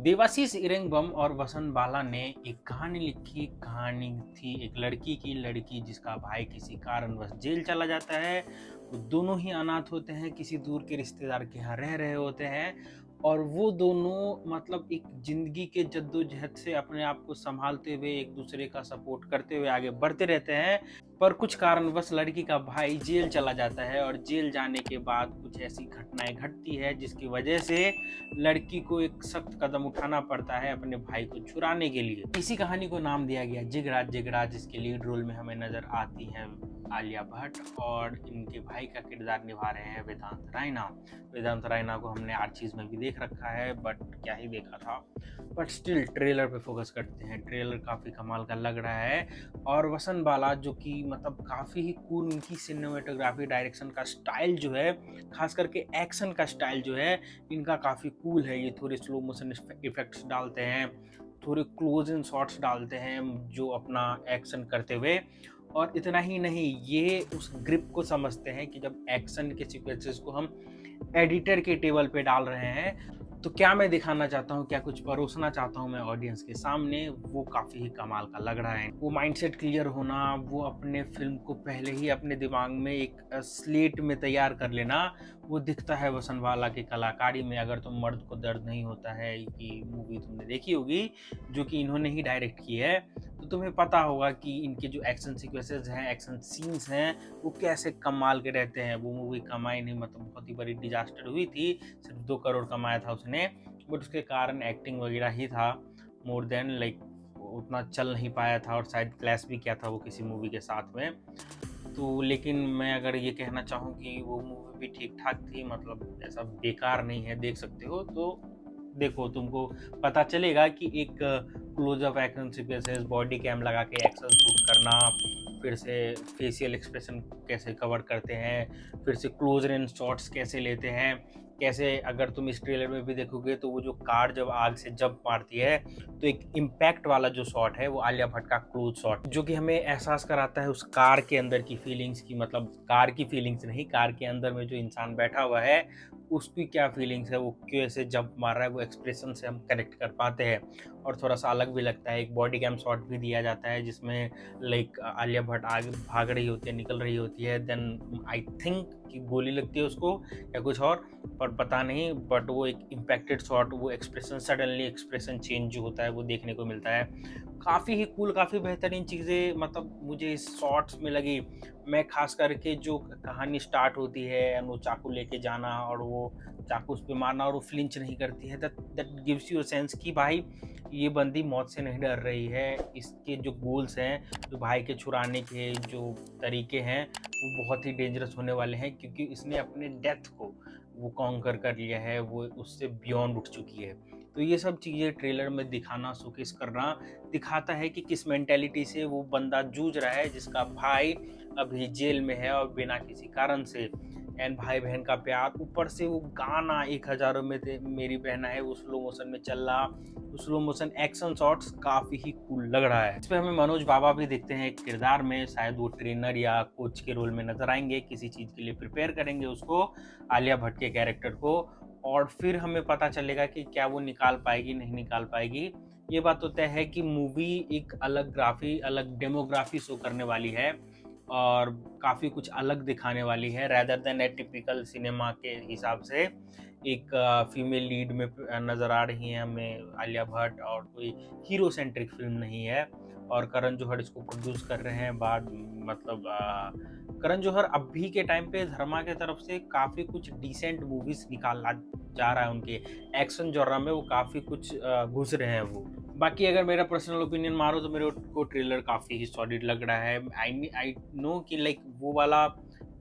देवाशीष इरंगबम और वसंत बाला ने एक कहानी लिखी। कहानी थी एक लड़की जिसका भाई किसी कारणवश जेल चला जाता है। वो दोनों ही अनाथ होते हैं, किसी दूर के रिश्तेदार के यहाँ रह रहे होते हैं और वो दोनों मतलब एक जिंदगी के जद्दोजहद से अपने आप को संभालते हुए एक दूसरे का सपोर्ट करते हुए आगे बढ़ते रहते हैं। पर कुछ कारणवश लड़की का भाई जेल चला जाता है और जेल जाने के बाद कुछ ऐसी घटनाएं घटती है जिसकी वजह से लड़की को एक सख्त कदम उठाना पड़ता है अपने भाई को छुड़ाने के लिए। इसी कहानी को नाम दिया गया जिगरा जिगरा, जिसके लीड रोल में हमें नजर आती हैं आलिया भट्ट और इनके भाई का किरदार निभा रहे हैं वेदांत रायना। वेदांत रायना को हमने हर चीज़ में भी देख रखा है, बट क्या ही देखा था। बट स्टिल ट्रेलर पे फोकस करते हैं। ट्रेलर काफ़ी कमाल का लग रहा है और वसंत बाला जो कि मतलब काफ़ी ही कूल, इनकी सिनेमेटोग्राफी डायरेक्शन का स्टाइल जो है, खास करके एक्शन का स्टाइल जो है इनका काफ़ी कूल है। ये थोड़े स्लो मोशन इफेक्ट्स डालते हैं, थोड़े क्लोज इन शॉट्स डालते हैं जो अपना एक्शन करते हुए। और इतना ही नहीं, ये उस ग्रिप को समझते हैं कि जब एक्शन के सीक्वेंसेस को हम एडिटर के टेबल पे डाल रहे हैं तो क्या मैं दिखाना चाहता हूँ, क्या कुछ परोसना चाहता हूँ मैं ऑडियंस के सामने, वो काफ़ी ही कमाल का लग रहा है। वो माइंडसेट क्लियर होना, वो अपने फिल्म को पहले ही अपने दिमाग में एक स्लेट में तैयार कर लेना, वो दिखता है वसंत बाला की कलाकारी में। अगर तुम मर्द को दर्द नहीं होता है कि मूवी तुमने देखी होगी, जो कि इन्होंने ही डायरेक्ट की है, तो तुम्हें पता होगा कि इनके जो एक्शन सीक्वेंसेस हैं, एक्शन सीन्स हैं, वो कैसे कमाल के रहते हैं। वो मूवी कमाई नहीं, मतलब बहुत ही बड़ी डिजास्टर हुई थी, सिर्फ 2 करोड़ कमाया था उसने, बट उसके कारण एक्टिंग वगैरह ही था मोर देन लाइक उतना चल नहीं पाया था और शायद क्लैश भी किया था वो किसी मूवी के साथ में। तो लेकिन मैं अगर ये कहना चाहूँ कि वो मूवी भी ठीक ठाक थी, मतलब ऐसा बेकार नहीं है, देख सकते हो तो देखो, तुमको पता चलेगा कि एक close up action sequences, body cam लगा के एक्शन शूट करना, फिर से फेशियल एक्सप्रेशन कैसे कवर करते हैं, फिर से क्लोज रेंज शॉट्स कैसे लेते हैं, कैसे अगर तुम इस ट्रेलर में भी देखोगे तो वो जो कार जब आग से जंप मारती है तो एक इम्पैक्ट वाला जो शॉट है वो आलिया भट्ट का क्लोज शॉट, जो कि हमें एहसास कराता है उस कार के अंदर की फीलिंग्स की, मतलब कार की फीलिंग्स नहीं, कार के अंदर में जो इंसान बैठा हुआ है उसकी क्या फीलिंग्स है, वो कैसे जंप मार रहा है, वो एक्सप्रेशन से हम कनेक्ट कर पाते हैं। और थोड़ा सा अलग भी लगता है, एक बॉडी कैम शॉट भी दिया जाता है जिसमें लाइक आलिया भट्ट आगे भाग रही होती है, निकल रही होती है, देन आई थिंक कि गोली लगती है उसको या कुछ और, पर पता नहीं, बट वो एक इम्पैक्टेड शॉट, वो एक्सप्रेशन, सडनली एक्सप्रेशन चेंज जो होता है वो देखने को मिलता है। काफ़ी ही कूल, काफ़ी बेहतरीन चीज़ें मतलब मुझे इस शॉट्स में लगी। मैं खास करके जो कहानी स्टार्ट होती है, वो चाकू लेके जाना और वो चाकू उस पे मारना और वो फ्लिंच नहीं करती है, that gives you a sense कि भाई ये बंदी मौत से नहीं डर रही है। इसके जो गोल्स हैं, जो भाई के छुड़ाने के जो तरीके हैं, वो बहुत ही डेंजरस होने वाले हैं, क्योंकि इसने अपने डेथ को वो कॉन्कर कर लिया है, वो उससे बियॉन्ड उठ चुकी है। तो ये सब चीज़ें ट्रेलर में दिखाना, शोकेस करना दिखाता है कि किस मेंटेलिटी से वो बंदा जूझ रहा है जिसका भाई अभी जेल में है और बिना किसी कारण से। एंड भाई बहन का प्यार, ऊपर से वो गाना एक हजारों में मेरी बहना है, वो स्लो मोशन में चल रहा, स्लो मोशन एक्शन शॉट्स काफ़ी ही कूल लग रहा है। इस पे हमें मनोज बाबा भी दिखते हैं एक किरदार में, शायद वो ट्रेनर या कोच के रोल में नजर आएंगे, किसी चीज़ के लिए प्रिपेयर करेंगे उसको, आलिया भट्ट के कैरेक्टर को, और फिर हमें पता चलेगा कि क्या वो निकाल पाएगी नहीं निकाल पाएगी। ये बात तो तय है कि मूवी एक अलग डेमोग्राफी शो करने वाली है और काफ़ी कुछ अलग दिखाने वाली है, रैदर देन ए टिपिकल सिनेमा के हिसाब से। एक फीमेल लीड में नज़र आ रही हैं हमें आलिया भट्ट, और कोई हीरो सेंट्रिक फिल्म नहीं है। और करण जौहर इसको प्रोड्यूस कर रहे हैं। बाद मतलब करण जौहर अभी के टाइम पे धर्मा के तरफ से काफ़ी कुछ डिसेंट मूवीज़ निकाला जा रहा है, उनके एक्शन जॉनरा में वो काफ़ी कुछ घुस रहे हैं वो। बाकी अगर मेरा पर्सनल ओपिनियन मारो तो मेरे को ट्रेलर काफ़ी ही सॉलिड लग रहा है। आई नो कि लाइक वो वाला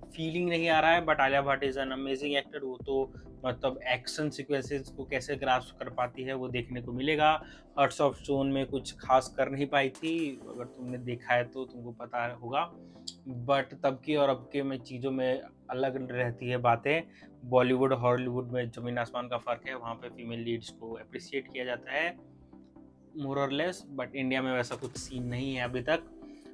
फीलिंग नहीं आ रहा है, but Alia Bhatt is an amazing actor. वो तो मतलब एक्शन सीक्वेंसेस को कैसे ग्रास्प कर पाती है वो देखने को मिलेगा। हर्ट्स ऑफ स्टोन में कुछ खास कर नहीं पाई थी, अगर तुमने देखा है तो तुमको पता होगा, बट तब की और अब के में चीज़ों में अलग रहती है बातें। बॉलीवुड हॉलीवुड में ज़मीन आसमान का फ़र्क है, वहाँ पे फीमेल लीड्स को अप्रिशिएट किया जाता है मोर और लेस, बट इंडिया में वैसा कुछ सीन नहीं है अभी तक।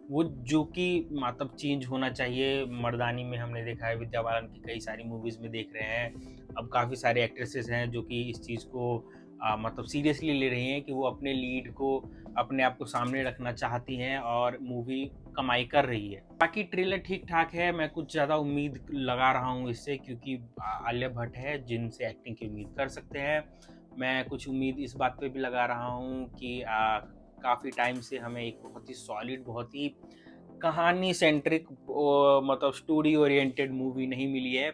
वो जो कि मतलब चेंज होना चाहिए। मर्दानी में हमने देखा है, विद्या बालन की कई सारी मूवीज़ में देख रहे हैं, अब काफ़ी सारे एक्ट्रेसेस हैं जो कि इस चीज़ को मतलब सीरियसली ले रही हैं कि वो अपने लीड को, अपने आप को सामने रखना चाहती हैं और मूवी कमाई कर रही है। बाकी ट्रेलर ठीक ठाक है, मैं कुछ ज़्यादा उम्मीद लगा रहा हूँ इससे, क्योंकि आलिया भट्ट है जिनसे एक्टिंग की उम्मीद कर सकते हैं। मैं कुछ उम्मीद इस बात पे भी लगा रहा हूँ कि काफ़ी टाइम से हमें एक बहुत ही सॉलिड, बहुत ही कहानी सेंट्रिक, मतलब स्टोरी ओरिएंटेड मूवी नहीं मिली है,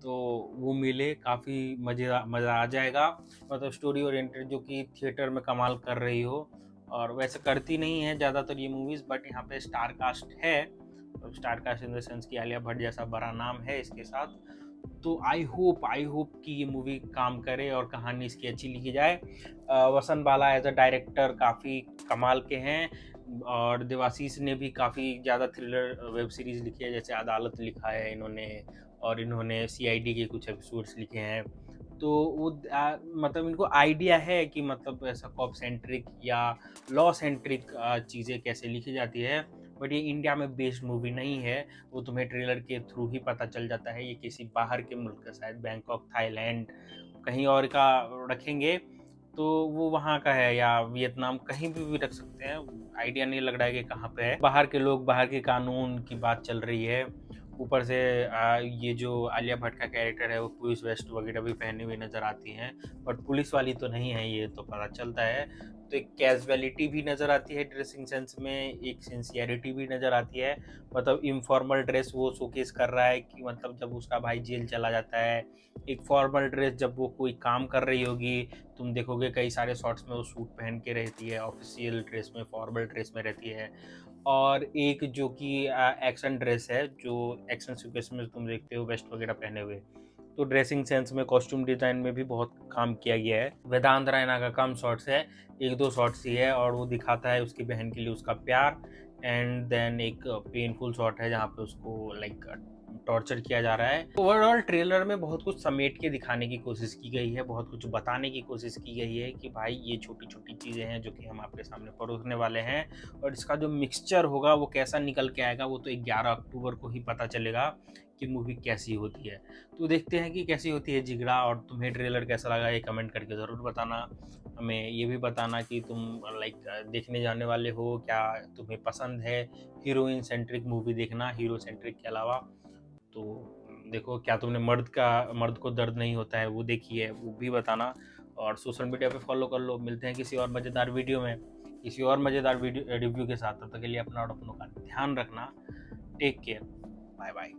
तो वो मिले, काफ़ी मज़ा आ जाएगा। मतलब स्टोरी ओरिएंटेड जो कि थिएटर में कमाल कर रही हो, और वैसे करती नहीं है ज़्यादातर ये मूवीज़, बट यहाँ पे स्टार कास्ट है, star cast in the sense कि आलिया भट्ट जैसा बड़ा नाम है इसके साथ। तो आई होप कि ये मूवी काम करे और कहानी इसकी अच्छी लिखी जाए। वसन बाला एज अ डायरेक्टर काफ़ी कमाल के हैं, और देवाशीष ने भी काफ़ी ज़्यादा थ्रिलर वेब सीरीज़ लिखी है, जैसे अदालत लिखा है इन्होंने, और इन्होंने सीआईडी के कुछ एपिसोड्स लिखे हैं। तो वो मतलब इनको आइडिया है कि मतलब ऐसा कॉप सेंट्रिक या लॉ सेंट्रिक चीज़ें कैसे लिखी जाती है, बट ये इंडिया में बेस्ड मूवी नहीं है, वो तुम्हें ट्रेलर के थ्रू ही पता चल जाता है। ये किसी बाहर के मुल्क का, शायद बैंकॉक, थाईलैंड, कहीं और का रखेंगे तो वो वहाँ का है, या वियतनाम, कहीं भी रख सकते हैं, आइडिया नहीं लग रहा है कि कहाँ पे है। बाहर के लोग, बाहर के कानून की बात चल रही है। ऊपर से ये जो आलिया भट्ट का कैरेक्टर है वो पुलिस वेस्ट वगैरह भी पहनी हुई नज़र आती हैं, बट पुलिस वाली तो नहीं है, ये तो पता चलता है। तो एक कैजुअलिटी भी नज़र आती है ड्रेसिंग सेंस में, एक सिंसियरिटी भी नज़र आती है। मतलब इनफॉर्मल ड्रेस वो शोकेस कर रहा है कि मतलब जब उसका भाई जेल चला जाता है, एक फॉर्मल ड्रेस जब वो कोई काम कर रही होगी, तुम देखोगे कई सारे शॉट्स में वो सूट पहन के रहती है, ऑफिशियल ड्रेस में, फॉर्मल ड्रेस में रहती है। और एक जो कि एक्शन ड्रेस है, जो एक्शन सीक्वेंस में तुम देखते हो वेस्ट वगैरह पहने हुए, तो ड्रेसिंग सेंस में, कॉस्ट्यूम डिज़ाइन में भी बहुत काम किया गया है। वेदांत रैना का कम शॉट्स है, एक दो शॉट्स ही है, और वो दिखाता है उसकी बहन के लिए उसका प्यार। एंड देन एक पेनफुल शॉट है जहाँ पे उसको लाइक टॉर्चर किया जा रहा है। ओवरऑल ट्रेलर में बहुत कुछ समेट के दिखाने की कोशिश की गई है, बहुत कुछ बताने की कोशिश की गई है कि भाई ये छोटी छोटी चीज़ें हैं जो कि हम आपके सामने परोसने वाले हैं, और इसका जो मिक्सचर होगा वो कैसा निकल के आएगा वो तो 11 अक्टूबर को ही पता चलेगा कि मूवी कैसी होती है। तो देखते हैं कि कैसी होती है जिगरा, और तुम्हें ट्रेलर कैसा लगा ये कमेंट करके ज़रूर बताना। हमें ये भी बताना कि तुम लाइक देखने जाने वाले हो, क्या तुम्हें पसंद है हीरोइन सेंट्रिक मूवी देखना, हीरो सेंट्रिक के अलावा। तो देखो, क्या तुमने मर्द को दर्द नहीं होता है वो देखी है, वो भी बताना। और सोशल मीडिया पे फॉलो कर लो। मिलते हैं किसी और मज़ेदार वीडियो में, किसी और मज़ेदार वीडियो रिव्यू के साथ। तब तक के लिए अपना और अपनों का ध्यान रखना। Take care, bye bye.